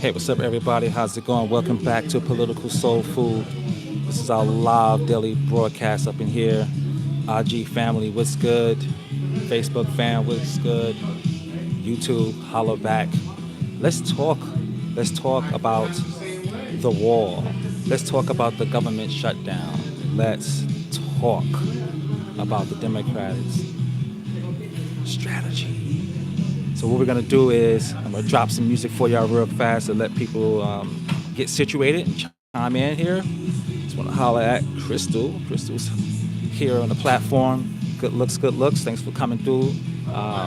Hey, what's up, everybody? How's it going? Welcome back to Political Soul Food. This is our live daily broadcast up in here. IG family, what's good? Facebook fam, what's good? YouTube, holla back. Let's talk. Let's talk about the wall. Let's talk about the government shutdown. Let's talk about the Democrats' strategy. So what we're gonna do is I'm gonna drop some music for y'all real fast to let people get situated and chime in here. Just wanna holler at Crystal. Crystal's here on the platform. Good looks, good looks. Thanks for coming through.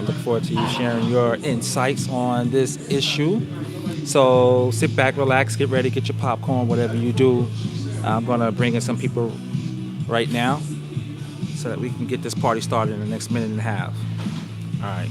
Look forward to you sharing your insights on this issue. So sit back, relax, get ready, get your popcorn, whatever you do. I'm gonna bring in some people right now so that we can get this party started in the next minute and a half. All right.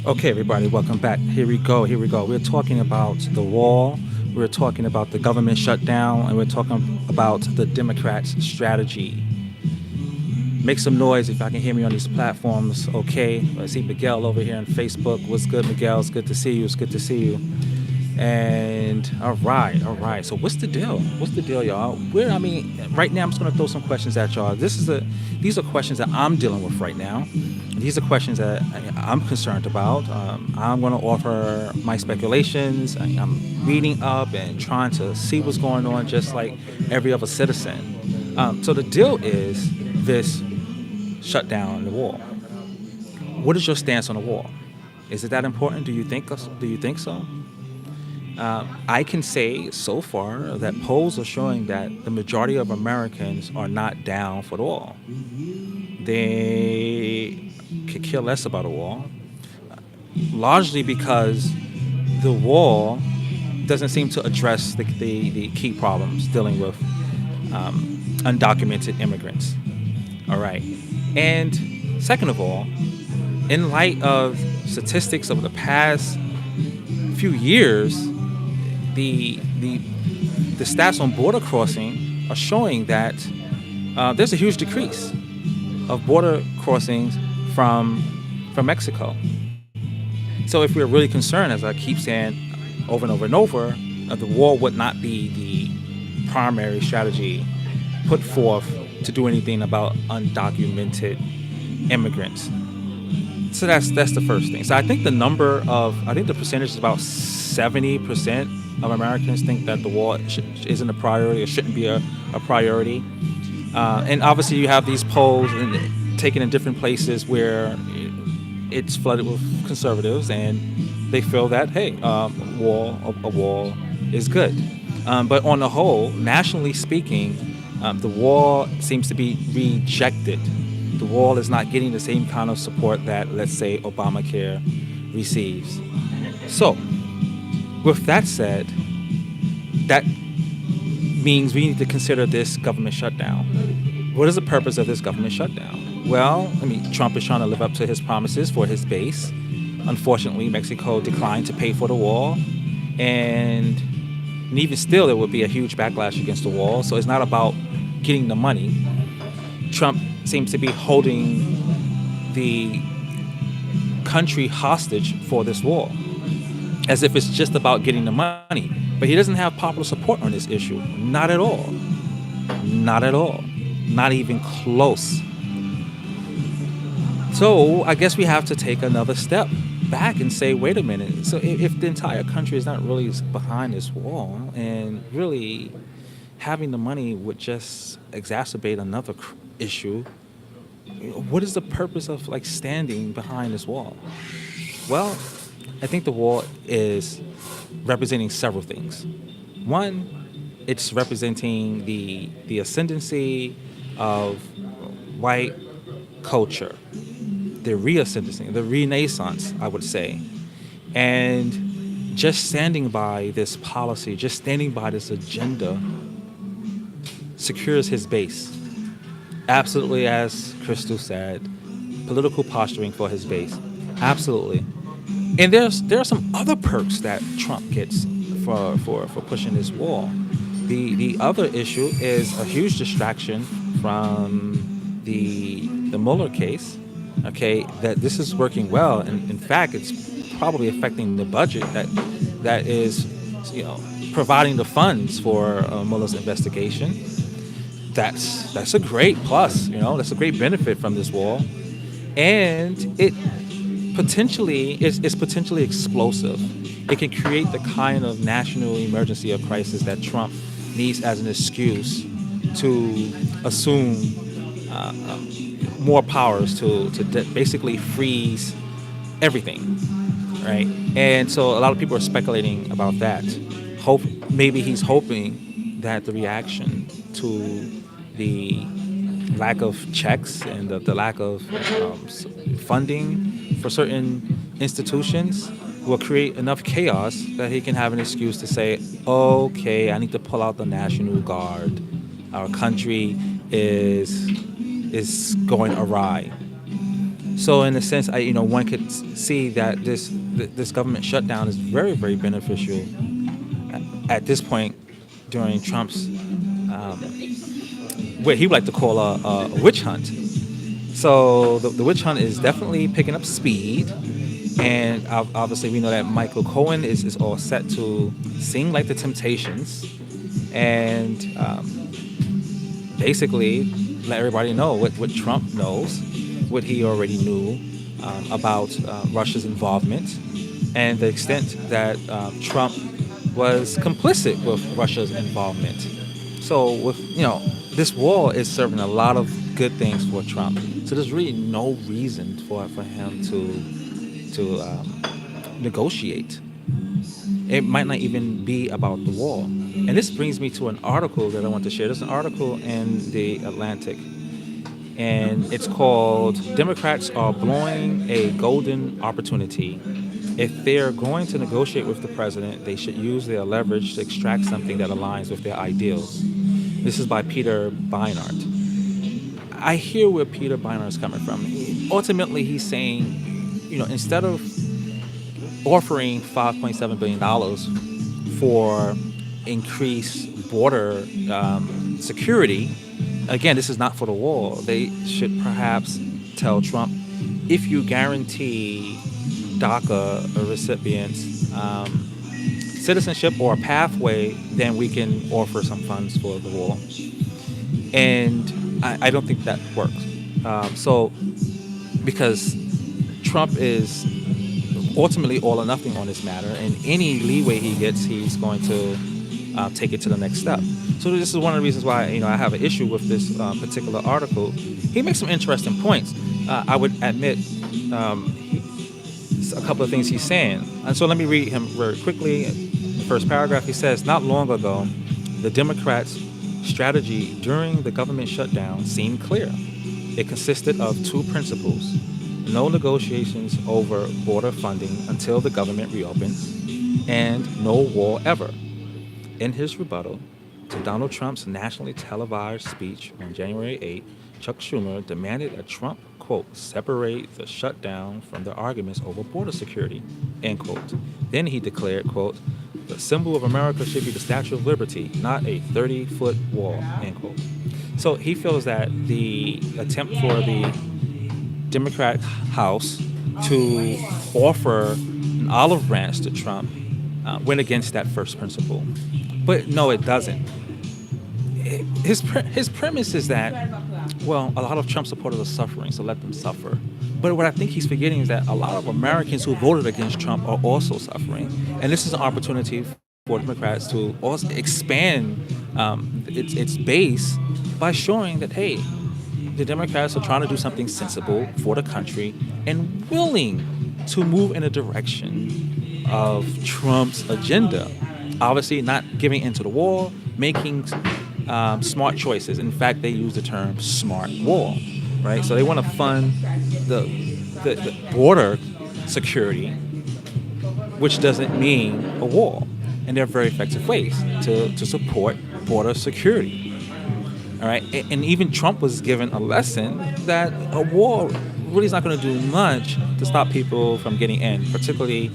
Okay, everybody, welcome back. Here we go. Here we go. We're talking about the wall. We're talking about the government shutdown, and we're talking about the Democrats' strategy. Make some noise if I can hear me on these platforms. Okay. I see Miguel over here on Facebook. What's good, Miguel? It's good to see you. It's good to see you. And all right. So what's the deal? What's the deal, y'all? Right now I'm just gonna throw some questions at y'all. These are questions that I'm dealing with right now. These are questions that I'm concerned about. I'm gonna offer my speculations. I'm reading up and trying to see what's going on, just like every other citizen. So the deal is this shutdown in the wall. What is your stance on the wall? Is it that important? Do you think so? I can say so far that polls are showing that the majority of Americans are not down for the wall. They could care less about a wall, largely because the wall doesn't seem to address the key problems dealing with undocumented immigrants. All right. And second of all, in light of statistics over the past few years, the stats on border crossing are showing that there's a huge decrease of border crossings from Mexico. So if we're really concerned, as I keep saying over and over and over, the wall would not be the primary strategy put forth to do anything about undocumented immigrants. So that's the first thing. So I think the percentage is about 70% of Americans think that the wall isn't a priority or shouldn't be a priority. And obviously you have these polls taken in different places where it's flooded with conservatives and they feel that, hey, a wall is good. But on the whole, nationally speaking, the wall seems to be rejected. The wall is not getting the same kind of support that, let's say, Obamacare receives. So, with that said, that means we need to consider this government shutdown. What is the purpose of this government shutdown? Well, Trump is trying to live up to his promises for his base. Unfortunately, Mexico declined to pay for the wall, and even still, there would be a huge backlash against the wall. So it's not about getting the money. Trump seems to be holding the country hostage for this wall, as if it's just about getting the money. But he doesn't have popular support on this issue. Not at all. Not at all. Not even close. So I guess we have to take another step back and say, wait a minute. So if the entire country is not really behind this wall, and really having the money would just exacerbate another issue, what is the purpose of like standing behind this wall? Well, I think the wall is representing several things. One, it's representing the ascendancy of white culture, the reascendancy, the renaissance, I would say. And just standing by this policy, just standing by this agenda secures his base. Absolutely, as Crystal said, political posturing for his base. Absolutely. And there are some other perks that Trump gets for pushing this wall. The other issue is a huge distraction from the Mueller case. Okay, that this is working well, and in fact, it's probably affecting the budget that is, providing the funds for Mueller's investigation. That's a great plus. That's a great benefit from this wall, and it potentially is potentially explosive. It can create the kind of national emergency or crisis that Trump needs as an excuse to assume more powers to basically freeze everything, right? And so a lot of people are speculating about that. Maybe he's hoping that the reaction to the lack of checks and the lack of funding for certain institutions will create enough chaos that he can have an excuse to say, okay, I need to pull out the National Guard. Our country is going awry. So in a sense, one could see that this government shutdown is very, very beneficial at this point during Trump's what he would like to call a witch hunt. So the witch hunt is definitely picking up speed, and obviously we know that Michael Cohen is all set to sing like the Temptations, and basically let everybody know what Trump knows, what he already knew about Russia's involvement, and the extent that Trump was complicit with Russia's involvement. So this wall is serving a lot of good things for Trump. So there's really no reason for him to negotiate. It might not even be about the wall. And this brings me to an article that I want to share. There's an article in the Atlantic, and it's called "Democrats Are Blowing a Golden Opportunity. If they're going to negotiate with the president, they should use their leverage to extract something that aligns with their ideals." This is by Peter Beinart. I hear where Peter Beinart is coming from. Ultimately, he's saying, instead of offering $5.7 billion for increased border security, again, this is not for the wall. They should perhaps tell Trump, if you guarantee DACA recipients citizenship or a pathway, then we can offer some funds for the wall. And I don't think that works. Because Trump is ultimately all or nothing on this matter, and any leeway he gets, he's going to take it to the next step. So this is one of the reasons why I have an issue with this particular article. He makes some interesting points. I would admit a couple of things he's saying, and so let me read him very quickly. The first paragraph, he says, "Not long ago, the Democrats' strategy during the government shutdown seemed clear. It consisted of two principles: no negotiations over border funding until the government reopens, and no wall ever." In his rebuttal to Donald Trump's nationally televised speech on January 8, Chuck Schumer demanded that Trump, quote, separate the shutdown from their arguments over border security, end quote. Then he declared, quote, the symbol of America should be the Statue of Liberty, not a 30-foot wall, end quote. So he feels that the attempt for the Democrat House to offer an olive branch to Trump went against that first principle. But no, it doesn't. His premise is that, well, a lot of Trump supporters are suffering, so let them suffer. But what I think he's forgetting is that a lot of Americans who voted against Trump are also suffering. And this is an opportunity for Democrats to also expand its base by showing that, hey, the Democrats are trying to do something sensible for the country and willing to move in a direction of Trump's agenda. Obviously, not giving into the wall, making smart choices. In fact, they use the term smart wall, right? So they want to fund the border security, which doesn't mean a wall. And there are very effective ways to support border security. All right, and even Trump was given a lesson that a wall really is not going to do much to stop people from getting in, particularly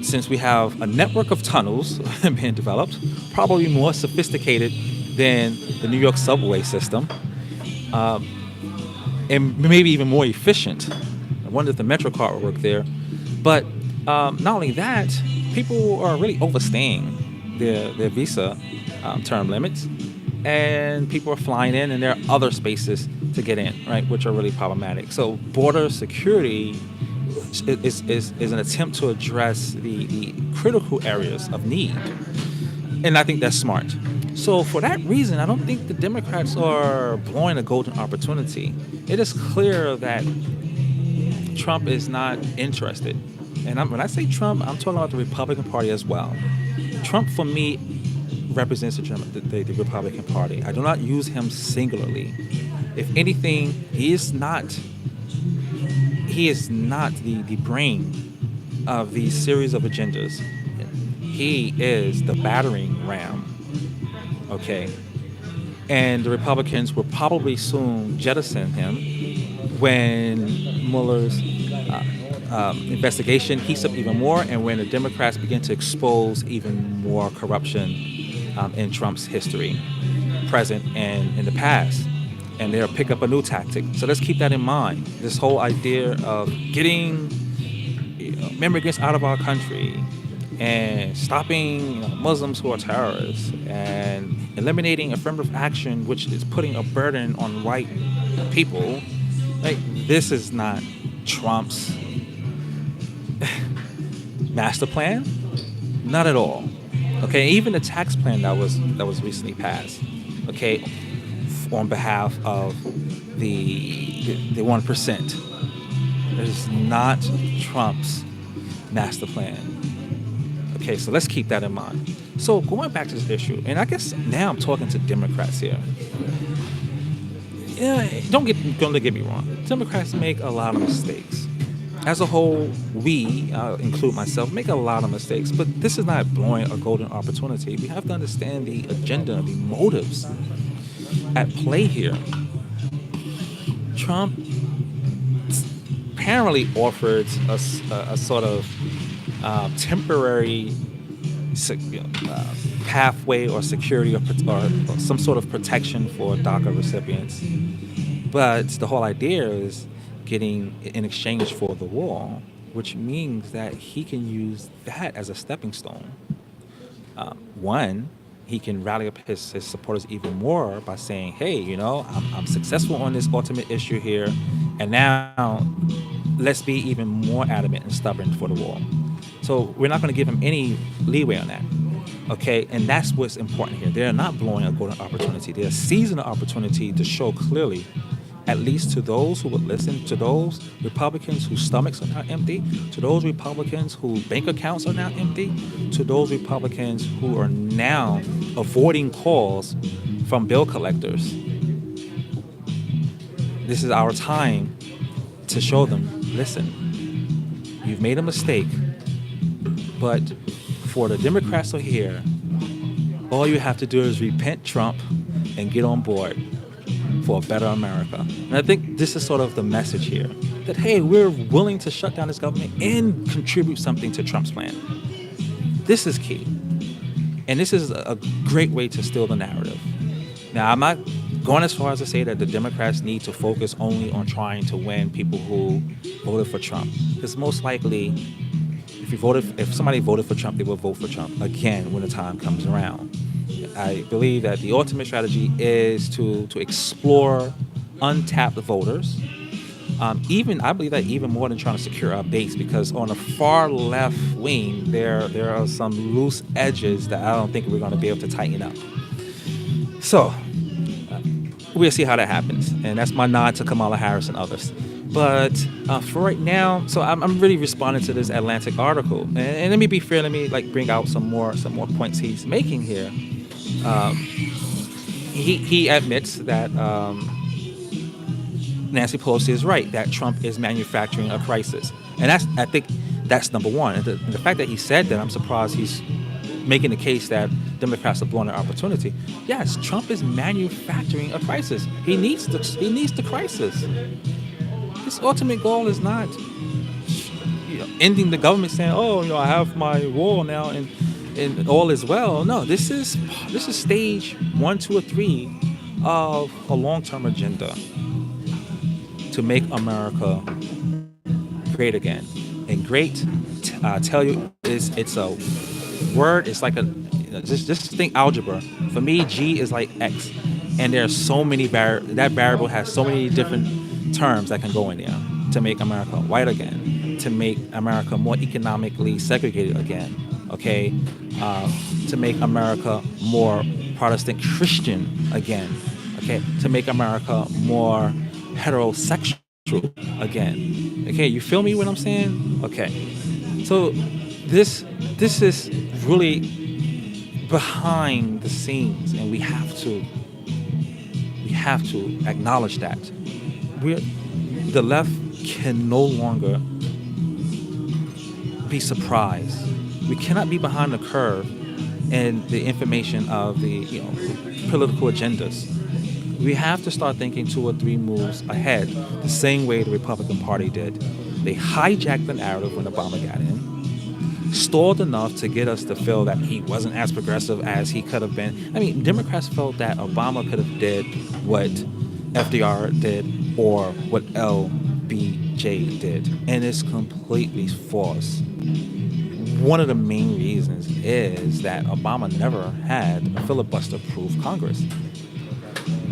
since we have a network of tunnels being developed, probably more sophisticated than the New York subway system, and maybe even more efficient. I wonder if the Metro card will work there. But not only that, people are really overstaying their visa term limits. And people are flying in, and there are other spaces to get in, right, which are really problematic. So border security is an attempt to address the critical areas of need. And I think that's smart. So for that reason, I don't think the Democrats are blowing a golden opportunity. It is clear that Trump is not interested. And when I say Trump, I'm talking about the Republican Party as well. Trump, for me, represents the Republican Party. I do not use him singularly. If anything, he is not the brain of these series of agendas. He is the battering ram. Okay. And the Republicans will probably soon jettison him when Mueller's investigation heats up even more, and when the Democrats begin to expose even more corruption in Trump's history, present and in the past. And they'll pick up a new tactic. So let's keep that in mind. This whole idea of getting immigrants out of our country and stopping Muslims who are terrorists and eliminating affirmative action, which is putting a burden on white people. Like, this is not Trump's master plan. Not at all. Okay, even the tax plan that was recently passed, okay, on behalf of the 1%, is not Trump's master plan. Okay, so let's keep that in mind. So going back to this issue, and I guess now I'm talking to Democrats here. Yeah, don't get me wrong. Democrats make a lot of mistakes. As a whole, we, include myself, make a lot of mistakes, but this is not blowing a golden opportunity. We have to understand the agenda, the motives at play here. Trump apparently offered a sort of temporary pathway or security or some sort of protection for DACA recipients. But the whole idea is getting in exchange for the wall, which means that he can use that as a stepping stone. One, he can rally up his supporters even more by saying, hey, I'm successful on this ultimate issue here, and now let's be even more adamant and stubborn for the wall. So we're not going to give him any leeway on that. Okay, and that's what's important here. They're not blowing a golden opportunity. They're seizing the opportunity to show clearly, at least to those who would listen, to those Republicans whose stomachs are now empty, to those Republicans whose bank accounts are now empty, to those Republicans who are now avoiding calls from bill collectors. This is our time to show them, listen, you've made a mistake, but for the Democrats who are here, all you have to do is repent, Trump, and get on board. for a better America. And I think this is sort of the message here that, hey, we're willing to shut down this government and contribute something to Trump's plan. This is key. And this is a great way to steal the narrative. Now, I'm not going as far as to say that the Democrats need to focus only on trying to win people who voted for Trump. Because most likely, if somebody voted for Trump, they will vote for Trump again when the time comes around. I believe that the ultimate strategy is to explore untapped voters. I believe that even more than trying to secure our base, because on the far left wing, there are some loose edges that I don't think we're going to be able to tighten up. So we'll see how that happens, and that's my nod to Kamala Harris and others. But for right now, so I'm really responding to this Atlantic article, and let me be fair. Let me bring out some more points he's making here. He admits that Nancy Pelosi is right, that Trump is manufacturing a crisis, and I think that's number one. And the fact that he said that, I'm surprised he's making the case that Democrats are blowing their opportunity. Yes, Trump is manufacturing a crisis. He needs the crisis. His ultimate goal is not ending the government, saying, "Oh, I have my wall now and all is well." No, this is stage 1, 2, or 3 of a long-term agenda to make America great again. And great, I tell you, it's a word. It's like just think algebra. For me, G is like X, and there's so many that variable has so many different terms that can go in there to make America white again, to make America more economically segregated again, okay, to make America more Protestant Christian again, okay, to make America more heterosexual again. Okay, you feel me what I'm saying? Okay. So this is really behind the scenes, and we have to acknowledge that. The left can no longer be surprised. We cannot be behind the curve in the information of the political agendas. We have to start thinking 2 or 3 moves ahead, the same way the Republican Party did. They hijacked the narrative when Obama got in, stalled enough to get us to feel that he wasn't as progressive as he could have been. I mean, Democrats felt that Obama could have did what FDR did or what LBJ did, and it's completely false. One of the main reasons is that Obama never had a filibuster-proof Congress.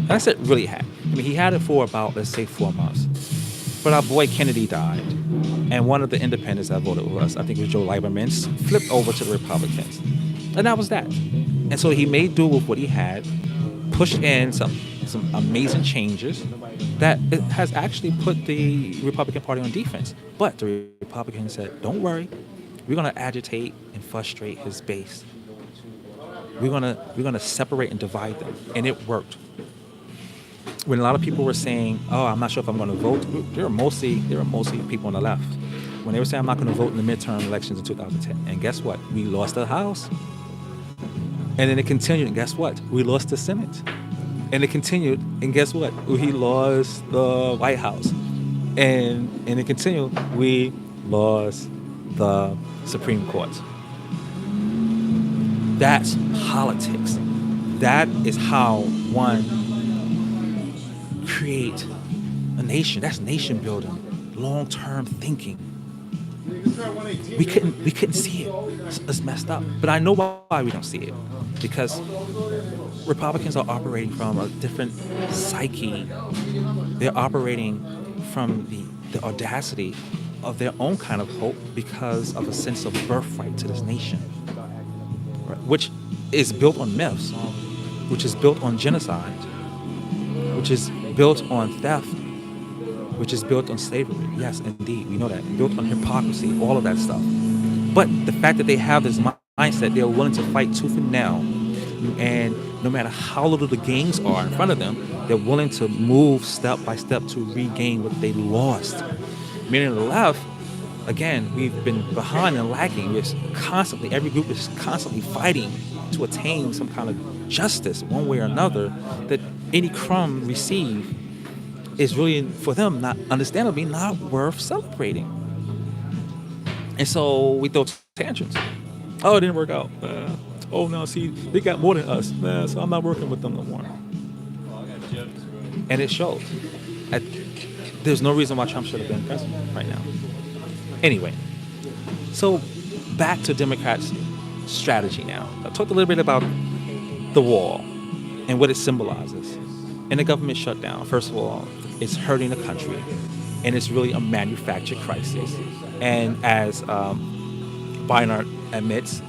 And I said really had. I mean, he had it for about, let's say, 4 months. But our boy Kennedy died, and one of the independents that voted with us, I think it was Joe Lieberman, flipped over to the Republicans. And that was that. And so he made do with what he had, pushed in some amazing changes that it has actually put the Republican Party on defense. But the Republicans said, don't worry, we're going to agitate and frustrate his base. We're gonna separate and divide them. And it worked. When a lot of people were saying, "Oh, I'm not sure if I'm going to vote," there were mostly people on the left. When they were saying, "I'm not going to vote in the midterm elections in 2010," and guess what? We lost the House, and then it continued. And guess what? We lost the Senate, and it continued. And guess what? We lost the White House, and it continued. We lost the Supreme Court. That's politics. That is how one create a nation. That's nation building, long-term thinking. We couldn't see it. It's messed up. But I know why we don't see it. Because Republicans are operating from a different psyche. They're operating from the audacity of their own kind of hope because of a sense of birthright to this nation, right? Which is built on myths, which is built on genocide, which is built on theft, which is built on slavery. Yes, indeed, we know that. Built on hypocrisy, all of that stuff. But the fact that they have this mindset, they're willing to fight tooth and nail, and no matter how little the gains are in front of them, they're willing to move step by step to regain what they lost. Meaning the left, again, we've been behind and lacking. Every group is constantly fighting to attain some kind of justice one way or another that any crumb received is really for them not understandably not worth celebrating. And so we throw tantrums. Oh, it didn't work out. Oh no, see, they got more than us. So I'm not working with them no more. And it shows. At, there's no reason why Trump should have been president right now. Anyway, so back to Democrats' strategy now. I talked a little bit about the wall and what it symbolizes. And the government shutdown, first of all, it's hurting the country, and it's really a manufactured crisis. And as Biden admits,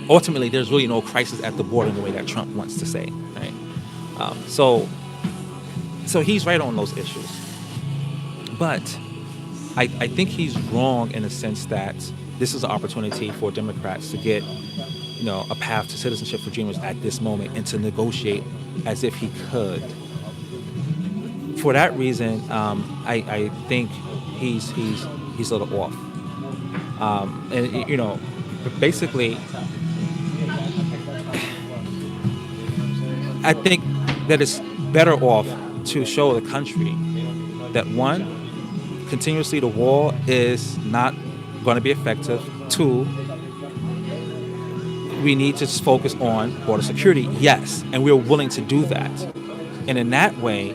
ultimately there's really no crisis at the border in the way that Trump wants to say. Right? So he's right on those issues, but I think he's wrong in the sense that this is an opportunity for Democrats to get a path to citizenship for Dreamers at this moment and to negotiate as if he could. For that reason, I think he's a little off. And basically, I think that it's better off to show the country that one, continuously the wall is not going to be effective. Two, we need to focus on border security. Yes, and we're willing to do that. And in that way,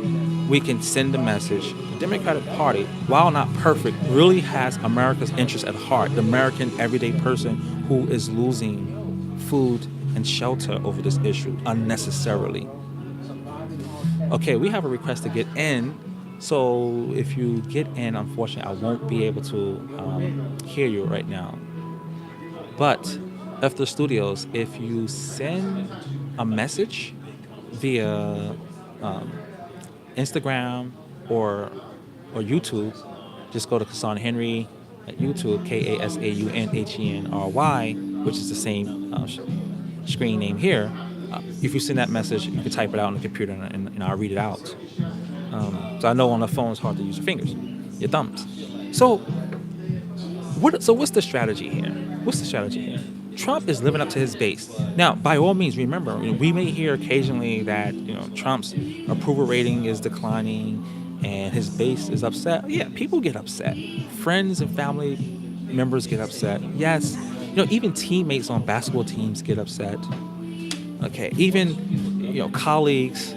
we can send a message. The Democratic Party, while not perfect, really has America's interest at heart. The American everyday person who is losing food and shelter over this issue unnecessarily. Okay, we have a request to get in. So if you get in, unfortunately, I won't be able to hear you right now. But after studios, if you send a message via Instagram or YouTube, just go to Kasaun Henry at YouTube, KASAUNHENRY, which is the same screen name here. If you send that message, you can type it out on the computer and I'll read it out. So I know on the phone it's hard to use your fingers, your thumbs. So what's the strategy here? Trump is living up to his base. Now, by all means, remember, we may hear occasionally that Trump's approval rating is declining and his base is upset. Yeah, people get upset. Friends and family members get upset. Yes, even teammates on basketball teams get upset. Okay, even colleagues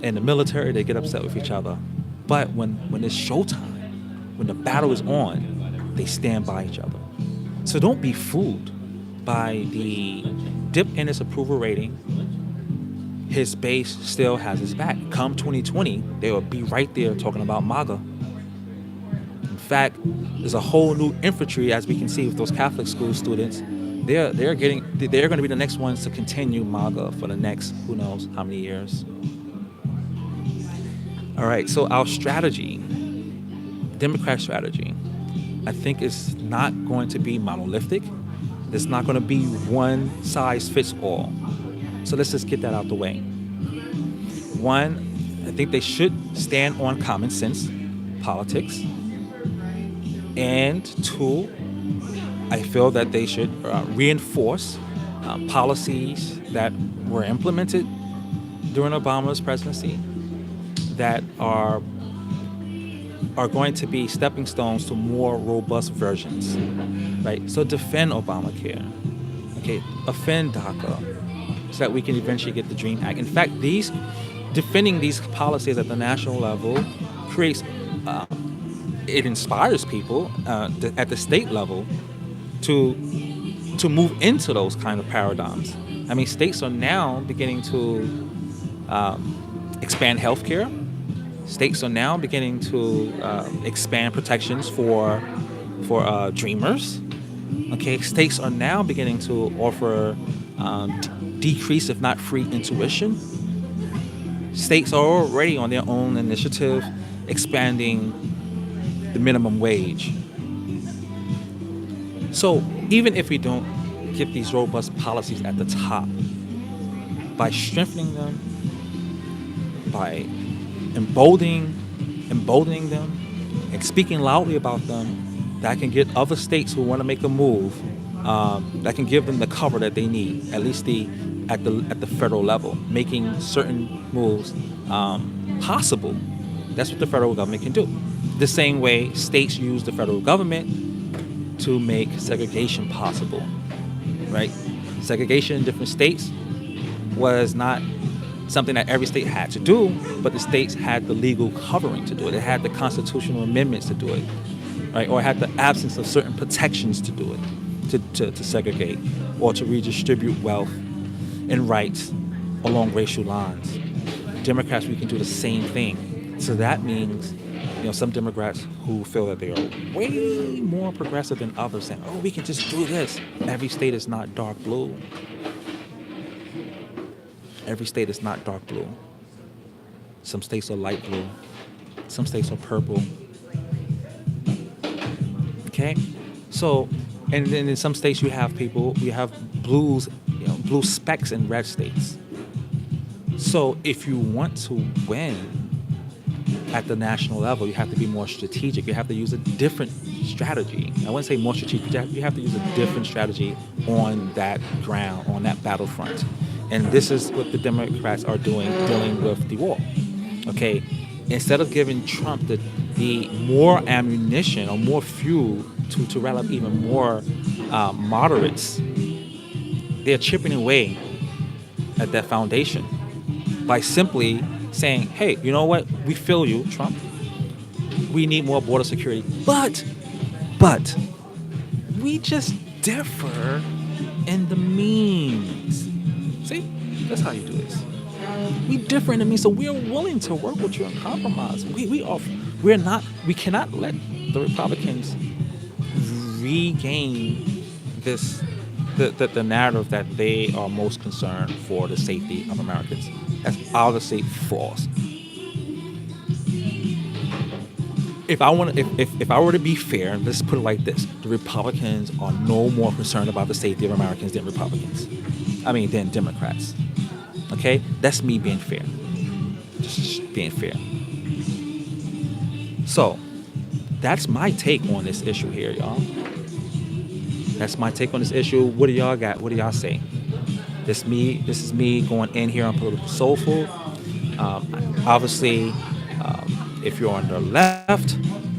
in the military, they get upset with each other. But when it's showtime, when the battle is on, they stand by each other. So don't be fooled by the dip in his approval rating. His base still has his back. Come 2020, they will be right there talking about MAGA. In fact, there's a whole new infantry, as we can see with those Catholic school students. They're going to be the next ones to continue MAGA for the next who knows how many years. All right, so our strategy, Democrat strategy, I think is not going to be monolithic. It's not going to be one size fits all. So let's just get that out the way. One, I think they should stand on common sense politics. And two, I feel that they should reinforce policies that were implemented during Obama's presidency that are going to be stepping stones to more robust versions, right? So defend Obamacare, okay? Offend DACA, so that we can eventually get the DREAM Act. In fact, defending these policies at the national level creates, it inspires people at the state level to move into those kind of paradigms. I mean, states are now beginning to expand healthcare. States are now beginning to expand protections for dreamers. Okay, states are now beginning to offer decreased, if not free, tuition. States are already on their own initiative expanding the minimum wage. So even if we don't get these robust policies at the top, by strengthening them, by emboldening them, and speaking loudly about them, that can get other states who want to make a move, that can give them the cover that they need, at least the at the federal level, making certain moves possible. That's what the federal government can do. The same way states use the federal government to make segregation possible, right? Segregation in different states was not something that every state had to do, but the states had the legal covering to do it. It had the constitutional amendments to do it, right? Or it had the absence of certain protections to do it, to segregate or to redistribute wealth and rights along racial lines. Democrats, we can do the same thing. So that means, some Democrats who feel that they are way more progressive than others saying, oh, we can just do this. Every state is not dark blue. Every state is not dark blue. Some states are light blue. Some states are purple. Okay? So, and then in some states you have blues, blue specks in red states. So if you want to win at the national level, you have to be more strategic. You have to use a different strategy. I wouldn't say more strategic, but you have to use a different strategy on that ground, on that battlefront. And this is what the Democrats are doing, dealing with the war. Okay? Instead of giving Trump the more ammunition or more fuel to rile up even more moderates, they're chipping away at that foundation by simply saying, hey, you know what? We feel you, Trump. We need more border security. But we just differ in the means. See? That's how you do this. We differ in the means, so we're willing to work with you and compromise. We cannot let the Republicans regain the narrative that they are most concerned for the safety of Americans. That's obviously false. If I were to be fair, let's put it like this: the Republicans are no more concerned about the safety of Americans than than Democrats. Okay, that's me being fair. Just being fair. So, that's my take on this issue here, y'all. That's my take on this issue. What do y'all got? What do y'all say? This is me going in here on Political Soulful. Obviously, if you're on the left,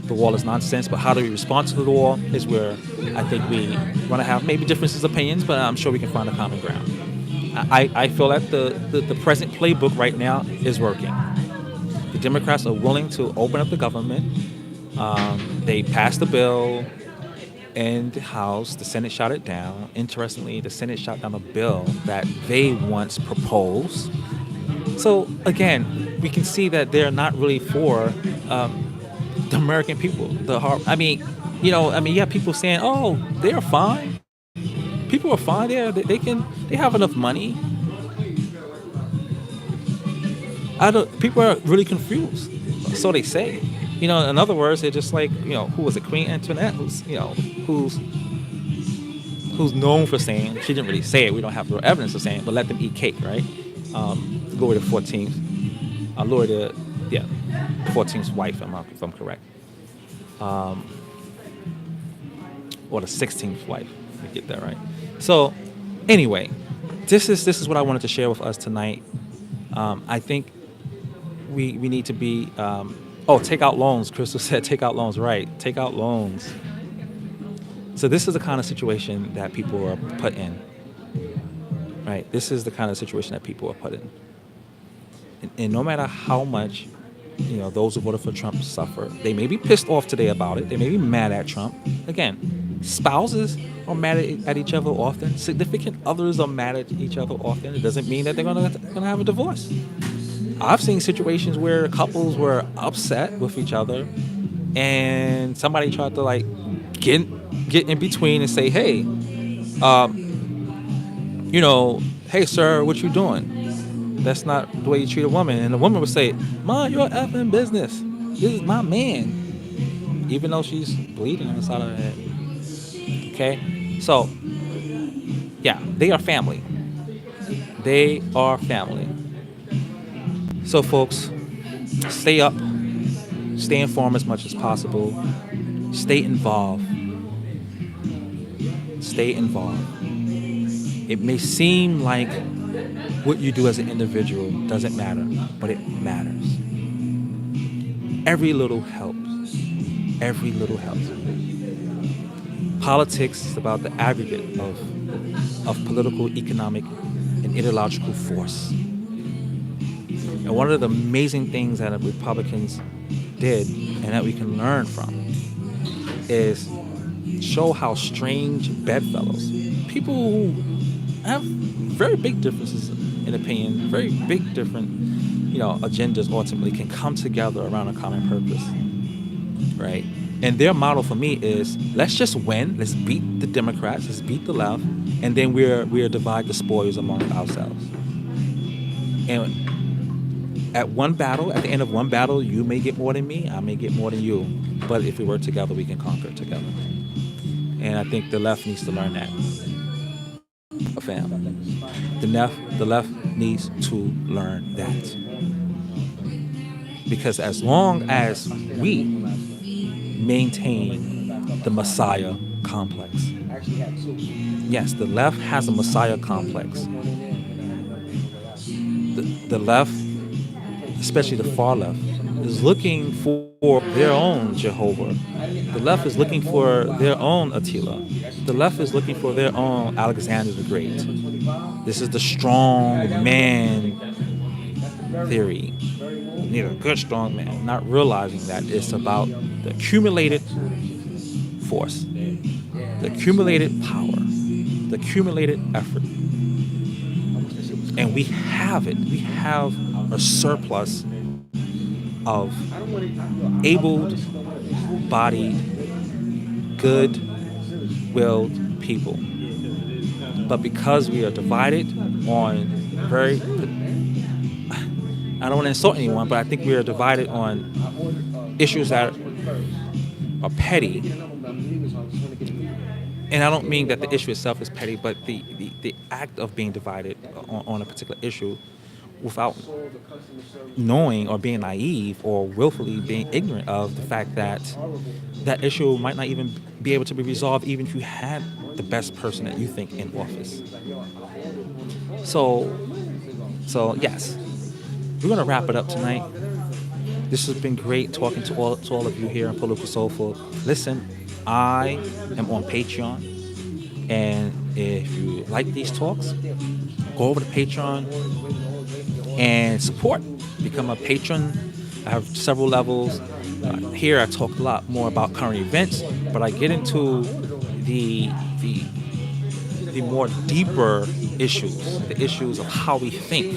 the wall is nonsense. But how do we respond to the wall is where I think we want to have maybe differences of opinions, but I'm sure we can find a common ground. I feel that the present playbook right now is working. The Democrats are willing to open up the government. They passed the bill in the House. The Senate shot it down. Interestingly, the Senate shot down a bill that they once proposed. So again, we can see that they're not really for the American people. You have people saying, "Oh, they're fine. People are fine. They have enough money." People are really confused. So they say. In other words, they're just like, who was it? Queen Antoinette, who's known for saying, she didn't really say it. We don't have real evidence of saying it, but let them eat cake, right? Louis the 14th. The 14th's wife, if I'm correct. Or the 16th wife. Let me get that right. So, anyway, this is what I wanted to share with us tonight. I think we need to be... take out loans. Crystal said take out loans. Right. Take out loans. So this is the kind of situation that people are put in. Right. This is the kind of situation that people are put in. And no matter how much, those who voted for Trump suffer, they may be pissed off today about it. They may be mad at Trump. Again, spouses are mad at each other often. Significant others are mad at each other often. It doesn't mean that they're gonna have a divorce. I've seen situations where couples were upset with each other and somebody tried to get in between and say, hey, hey sir, what you doing? That's not the way you treat a woman. And the woman would say, mind your effing business. This is my man. Even though she's bleeding on the side of her head. Okay? So, yeah, they are family. They are family. So, folks, stay up, stay informed as much as possible, stay involved. Stay involved. It may seem like What you do as an individual doesn't matter, but it matters. Every little helps. Every little helps. Politics is about the aggregate of political, economic, and ideological force. And one of the amazing things that the Republicans did and that we can learn from is show how strange bedfellows, people who have very big differences in opinion, very big different, agendas ultimately can come together around a common purpose, right? And their model for me is let's just win, let's beat the Democrats, let's beat the left, and then we're divide the spoils among ourselves. And at the end of one battle, you may get more than me, I may get more than you, but if we work together, we can conquer together. And I think the left needs to learn that. Fam. The left needs to learn that. Because as long as we maintain the Messiah complex, yes, the left has a Messiah complex. The left, especially the far left, is looking for their own Jehovah. The left is looking for their own Attila. The left is looking for their own Alexander the Great. This is the strong man theory. You need a good strong man, not realizing that it's about the accumulated force, the accumulated power, the accumulated effort. And we have it. We have a surplus of able-bodied, good-willed people. But because we are divided on I don't want to insult anyone, but I think we are divided on issues that are petty. And I don't mean that the issue itself is petty, but the act of being divided on a particular issue without knowing or being naive or willfully being ignorant of the fact that that issue might not even be able to be resolved even if you had the best person that you think in office. So yes, we're going to wrap it up tonight. This has been great talking to all of you here in Political Soulful. Listen, I am on Patreon, and if you like these talks, go over to Patreon and support. Become a patron. I have several levels. Here I talk a lot more about current events, but I get into the more deeper issues, the issues of how we think,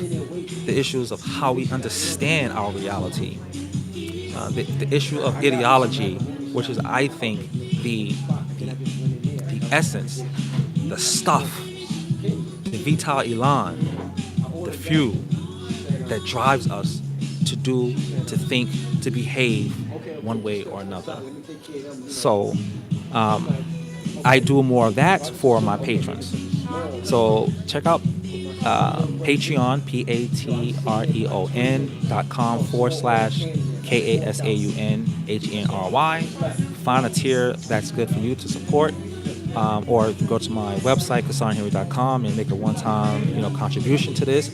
the issues of how we understand our reality, the issue of ideology, which is, I think, the essence, the stuff, the vital elan, the fuel that drives us to do, to think, to behave one way or another. So I do more of that for my patrons. So check out Patreon, patreon.com/KASAUNHENRY. Find a tier that's good for you to support. Or you can go to my website, kasaunhenry.com, and make a one-time contribution to this.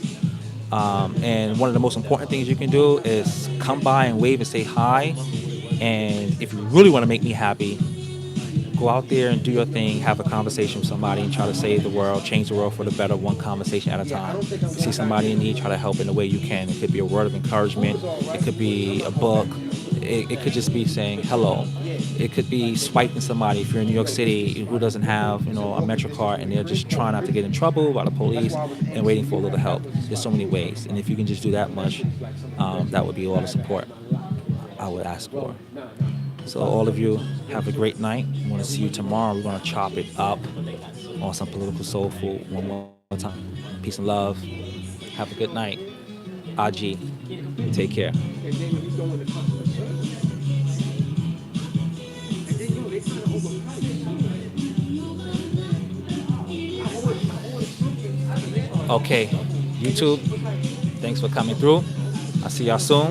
And one of the most important things you can do is come by and wave and say hi. And if you really want to make me happy, go out there and do your thing, have a conversation with somebody and try to save the world, change the world for the better, one conversation at a time. If you see somebody in need, try to help in the way you can. It could be a word of encouragement. It could be a book. It could just be saying hello. It could be swiping somebody if you're in New York City who doesn't have, a Metro card and they're just trying not to get in trouble by the police and waiting for a little help. There's so many ways. And if you can just do that much, that would be all the support I would ask for. So all of you, have a great night. I want to see you tomorrow. We're going to chop it up on some Political Soul Food one more time. Peace and love. Have a good night. Aji. Take care. Okay, YouTube, thanks for coming through. I'll see y'all soon.